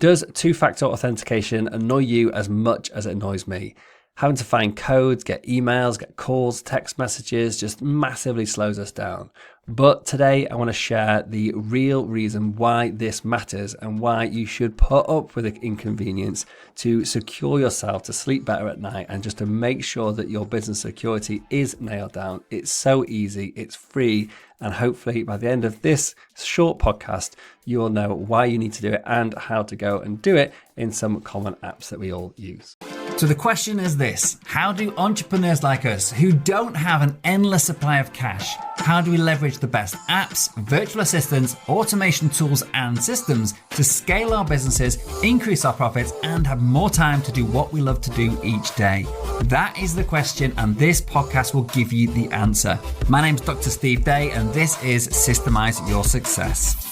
Does two-factor authentication annoy you as much as it annoys me? Having to find codes, get emails, get calls, text messages just massively slows us down. But today I want to share the real reason why this matters and why you should put up with the inconvenience to secure yourself, to sleep better at night, and just to make sure that your business security is nailed down. It's so easy, it's free, and hopefully by the end of this short podcast, you'll know why you need to do it and how to go and do it in some common apps that we all use. So the question is this: how do entrepreneurs like us who don't have an endless supply of cash, how do we leverage the best apps, virtual assistants, automation tools and systems to scale our businesses, increase our profits and have more time to do what we love to do each day? That is the question, and this podcast will give you the answer. My name's Dr. Steve Day and this is Systemize Your Success.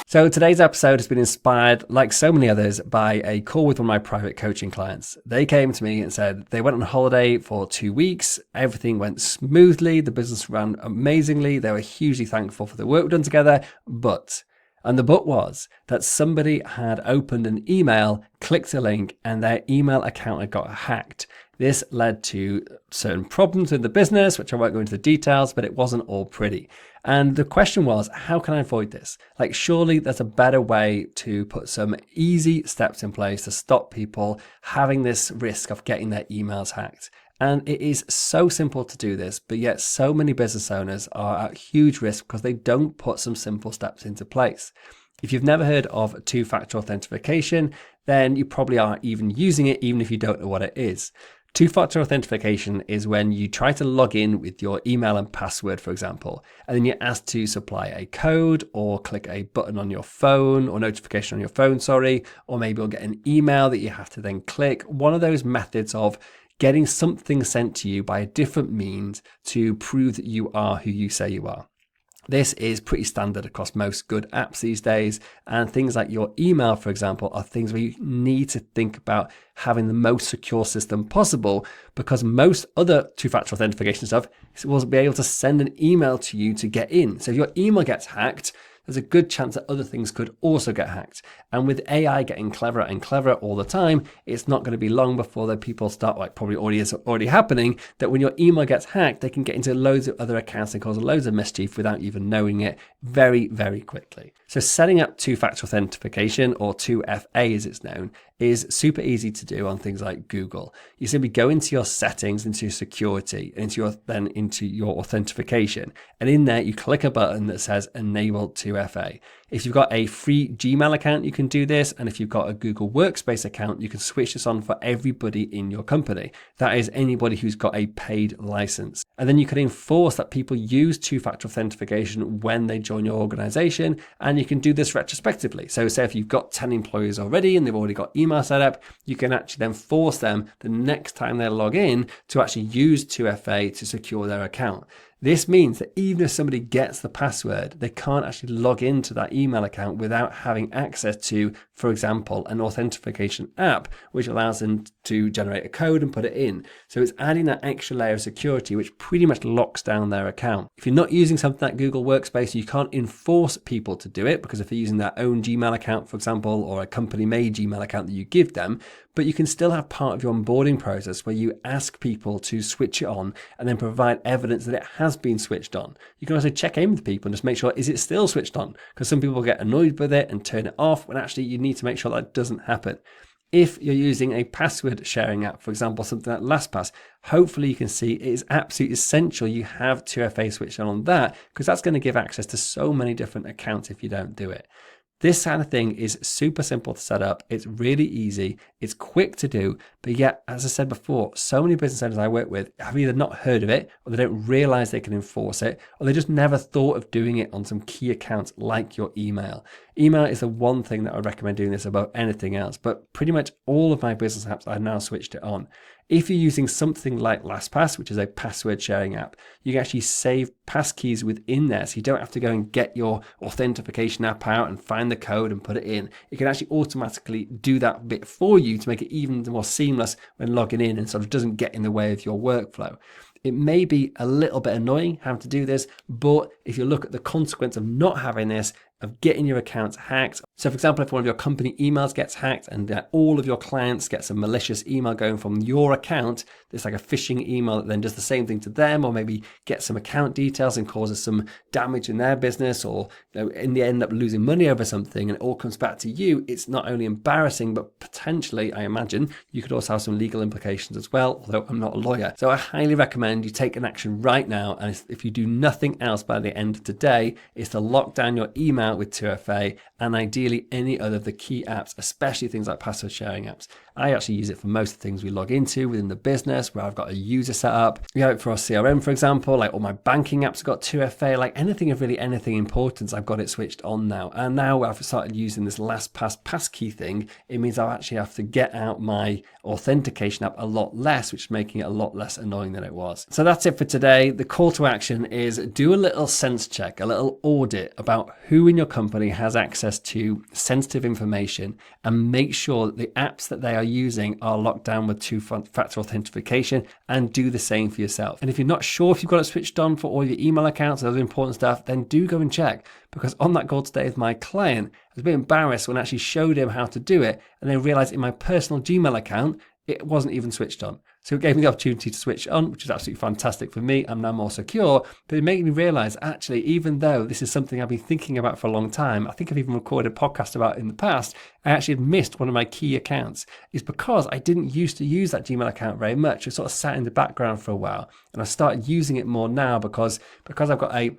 So today's episode has been inspired, like so many others, by a call with one of my private coaching clients. They came to me and said they went on holiday for 2 weeks. Everything went smoothly. The business ran amazingly. They were hugely thankful for the work done together. And the but was that somebody had opened an email, clicked a link, and their email account had got hacked. This led to certain problems in the business, which I won't go into the details, but it wasn't all pretty. And the question was, how can I avoid this? Like, surely there's a better way to put some easy steps in place to stop people having this risk of getting their emails hacked. And it is so simple to do this, but yet so many business owners are at huge risk because they don't put some simple steps into place. If you've never heard of two-factor authentication, then you probably aren't even using it, even if you don't know what it is. Two-factor authentication is when you try to log in with your email and password, for example, and then you're asked to supply a code or click a button on your phone or notification on your phone, or maybe you'll get an email that you have to then click. One of those methods of getting something sent to you by a different means to prove that you are who you say you are. This is pretty standard across most good apps these days, and things like your email, for example, are things where you need to think about having the most secure system possible, because most other two-factor authentication stuff will be able to send an email to you to get in. So if your email gets hacked, there's a good chance that other things could also get hacked. And with AI getting cleverer and cleverer all the time, it's not going to be long before the people start, like probably already happening, that when your email gets hacked, they can get into loads of other accounts and cause loads of mischief without even knowing it very, very quickly. So setting up two-factor authentication, or 2FA as it's known, is super easy to do on things like Google. You simply go into your settings, into your security, then into your authentication. And in there, you click a button that says Enable 2FA. If you've got a free Gmail account, you can do this. And if you've got a Google Workspace account, you can switch this on for everybody in your company. That is anybody who's got a paid license. And then you can enforce that people use two-factor authentication when they join your organization. And you can do this retrospectively. So say if you've got 10 employees already and they've already got email set up, you can actually then force them the next time they log in to actually use 2FA to secure their account. This means that even if somebody gets the password, they can't actually log into that email account without having access to, for example, an authentication app, which allows them to generate a code and put it in. So it's adding that extra layer of security, which pretty much locks down their account. If you're not using something like Google Workspace, you can't enforce people to do it, because if they're using their own Gmail account, for example, or a company-made Gmail account that you give them, but you can still have part of your onboarding process where you ask people to switch it on and then provide evidence that it has been switched on. You can also check in with people and just make sure, is it still switched on? Because some people get annoyed with it and turn it off, when actually you need to make sure that doesn't happen. If you're using a password sharing app, for example, something like LastPass, hopefully you can see it is absolutely essential you have 2FA switched on that, because that's going to give access to so many different accounts if you don't do it. This kind of thing is super simple to set up. It's really easy. It's quick to do. But yet, as I said before, so many business owners I work with have either not heard of it, or they don't realize they can enforce it, or they just never thought of doing it on some key accounts like your email. Email is the one thing that I recommend doing this above anything else. But pretty much all of my business apps, I've now switched it on. If you're using something like LastPass, which is a password sharing app, you can actually save passkeys within there. So you don't have to go and get your authentication app out and find the code and put it in. It can actually automatically do that bit for you to make it even more seamless when logging in, and sort of doesn't get in the way of your workflow. It may be a little bit annoying having to do this, but if you look at the consequence of not having this, of getting your accounts hacked. So for example, if one of your company emails gets hacked and all of your clients get some malicious email going from your account, it's like a phishing email that then does the same thing to them, or maybe gets some account details and causes some damage in their business, or in the end up losing money over something, and it all comes back to you. It's not only embarrassing, but potentially, I imagine, you could also have some legal implications as well, although I'm not a lawyer. So I highly recommend you take an action right now, and if you do nothing else by the end of today, is to lock down your email with 2FA, and ideally any other of the key apps, especially things like password sharing apps. I actually use it for most of the things we log into within the business, where I've got a user set up. We have it for our CRM, for example, like all my banking apps have got 2FA, like anything of really anything importance, I've got it switched on now. And now I've started using this LastPass passkey thing. It means I actually have to get out my authentication app a lot less, which is making it a lot less annoying than it was. So that's it for today. The call to action is do a little sense check, a little audit about who in your company has access to sensitive information, and make sure that the apps that they are using are locked down with two-factor authentication, and do the same for yourself. And if you're not sure if you've got it switched on for all your email accounts and other important stuff, then do go and check, because on that call today with my client, I was a bit embarrassed when I actually showed him how to do it, and then realized in my personal Gmail account, it wasn't even switched on. So it gave me the opportunity to switch on, which is absolutely fantastic for me. I'm now more secure, but it made me realize, actually, even though this is something I've been thinking about for a long time, I think I've even recorded a podcast about it in the past, I actually had missed one of my key accounts. It's because I didn't used to use that Gmail account very much. It sort of sat in the background for a while, and I started using it more now because I've got a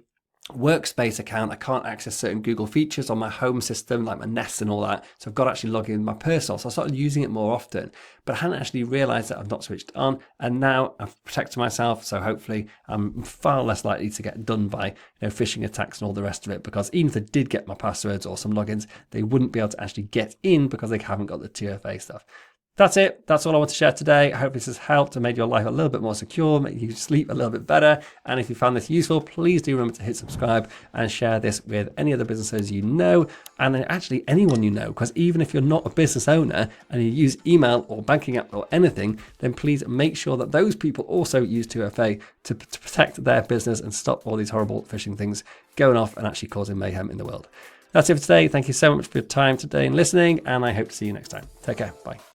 Workspace account. I can't access certain Google features on my home system, like my Nest and all that. So I've got to actually log in my personal. So I started using it more often, but I hadn't actually realized that I've not switched on. And now I've protected myself. So hopefully I'm far less likely to get done by phishing attacks and all the rest of it, because even if they did get my passwords or some logins, they wouldn't be able to actually get in because they haven't got the 2FA stuff. That's it. That's all I want to share today. I hope this has helped and made your life a little bit more secure, make you sleep a little bit better. And if you found this useful, please do remember to hit subscribe and share this with any other businesses you know, and actually anyone you know, because even if you're not a business owner and you use email or banking app or anything, then please make sure that those people also use 2FA to protect their business and stop all these horrible phishing things going off and actually causing mayhem in the world. That's it for today. Thank you so much for your time today and listening, and I hope to see you next time. Take care. Bye.